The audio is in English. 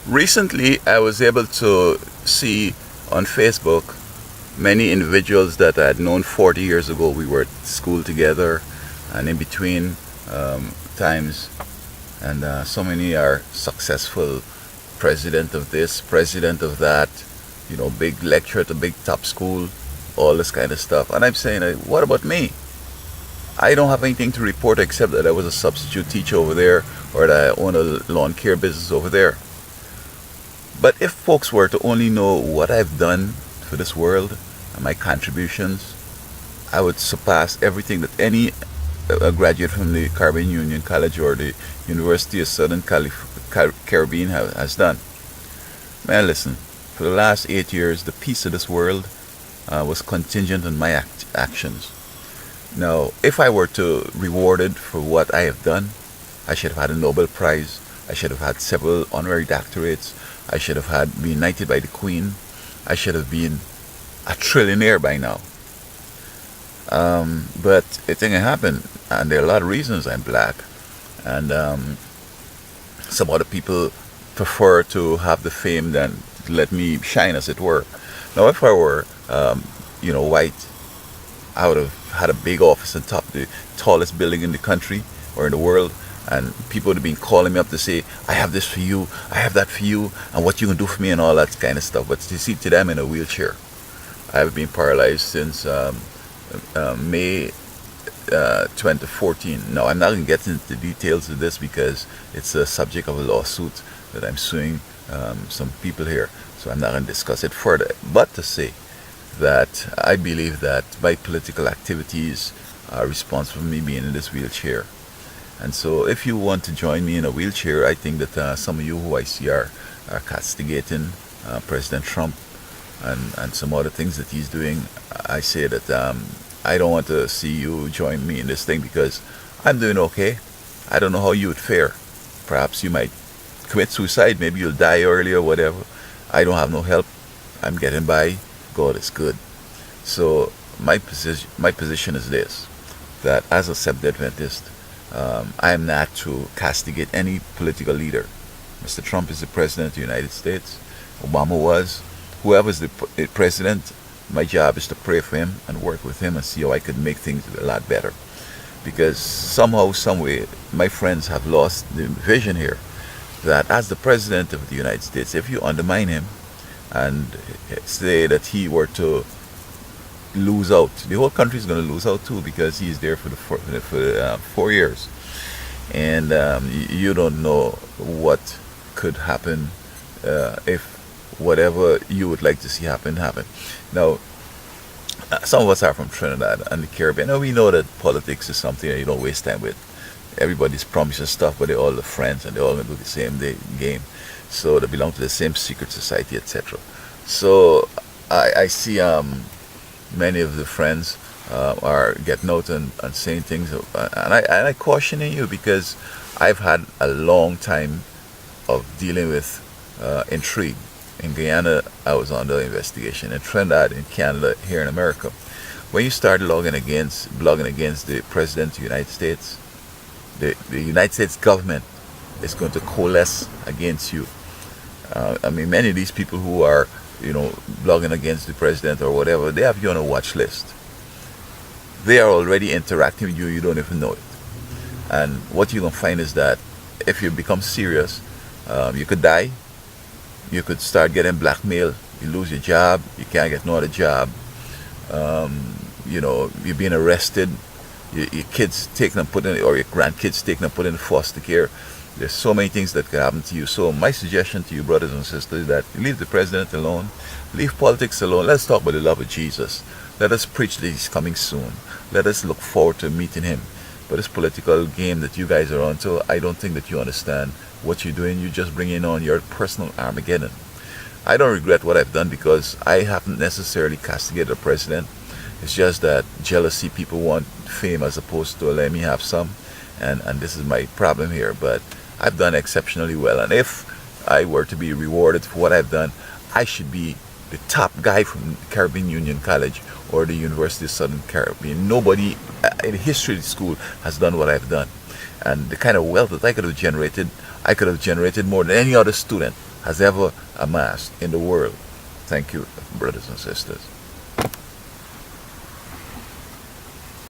Recently, I was able to see on Facebook many individuals that I had known 40 years ago. We were at school together, and in between times, and so many are successful, president of this, president of that, big lecturer at a big top school, all this kind of stuff. And I'm saying, what about me? I don't have anything to report except that I was a substitute teacher over there, or that I own a lawn care business over there. But if folks were to only know what I've done for this world and my contributions, I would surpass everything that any graduate from the Caribbean Union College or the University of Southern Caribbean has done. Man, listen, for the last 8 years, the peace of this world was contingent on my actions. Now, if I were to rewarded for what I have done, I should have had a Nobel Prize. I should have had several honorary doctorates. I should have been knighted by the Queen. I should have been a trillionaire by now. But it didn't happen, and there are a lot of reasons I'm black, and some other people prefer to have the fame than let me shine, as it were. Now, if I were, white, I would have had a big office on top of the tallest building in the country or in the world, and people would have been calling me up to say, I have this for you, I have that for you, and what you can do for me and all that kind of stuff. But you see, today I'm in a wheelchair. I have been paralyzed since May 2014. Now, I'm not going to get into the details of this because it's a subject of a lawsuit that I'm suing some people here, so I'm not going to discuss it further. But to say that I believe that my political activities are responsible for me being in this wheelchair. And so if you want to join me in a wheelchair, I think that some of you who I see are castigating President Trump and some other things that he's doing. I say that I don't want to see you join me in this thing because I'm doing okay. I don't know how you would fare. Perhaps you might commit suicide. Maybe you'll die early or whatever. I don't have no help. I'm getting by. God is good. So my position is this, that as a Seventh Adventist, I am not to castigate any political leader. Mr. Trump is the president of the United States. Obama was. Whoever's the president, my job is to pray for him and work with him and see how I could make things a lot better. Because somehow, someway, my friends have lost the vision here that as the president of the United States, if you undermine him and say that he were to lose out, the whole country is going to lose out too, because he's there for 4 years, and you don't know what could happen if whatever you would like to see happen. Now, some of us are from Trinidad and the Caribbean, and we know that politics is something that you don't waste time with. Everybody's promising stuff, but they're all the friends and they all going to do the same game. So they belong to the same secret society, etc. So I see many of the friends are getting out and saying things, and I caution you, because I've had a long time of dealing with intrigue. In Guyana, I was under investigation. In Trinidad, in Canada, here in America, when you start blogging against the President of the United States, the United States government is going to coalesce against you. I mean, many of these people who are, blogging against the president or whatever, they have you on a watch list. They are already interacting with you, you don't even know it. And what you're going to find is that if you become serious, you could die, you could start getting blackmail, you lose your job, you can't get no other job, you're being arrested, your kids taken and put in, or your grandkids taken and put in foster care. There's so many things that can happen to you. So my suggestion to you, brothers and sisters, is that leave the president alone, leave politics alone. Let's talk about the love of Jesus. Let us preach that he's coming soon. Let us look forward to meeting him. But this political game that you guys are on, so I don't think that you understand what you're doing. You're just bringing on your personal Armageddon. I don't regret what I've done because I haven't necessarily castigated the president. It's just that jealousy, people want fame as opposed to let me have some, and this is my problem here. But I've done exceptionally well, and if I were to be rewarded for what I've done, I should be the top guy from the Caribbean Union College or the University of Southern Caribbean. Nobody in the history of the school has done what I've done. and the kind of wealth that I could have generated more than any other student has ever amassed in the world. Thank you, brothers and sisters.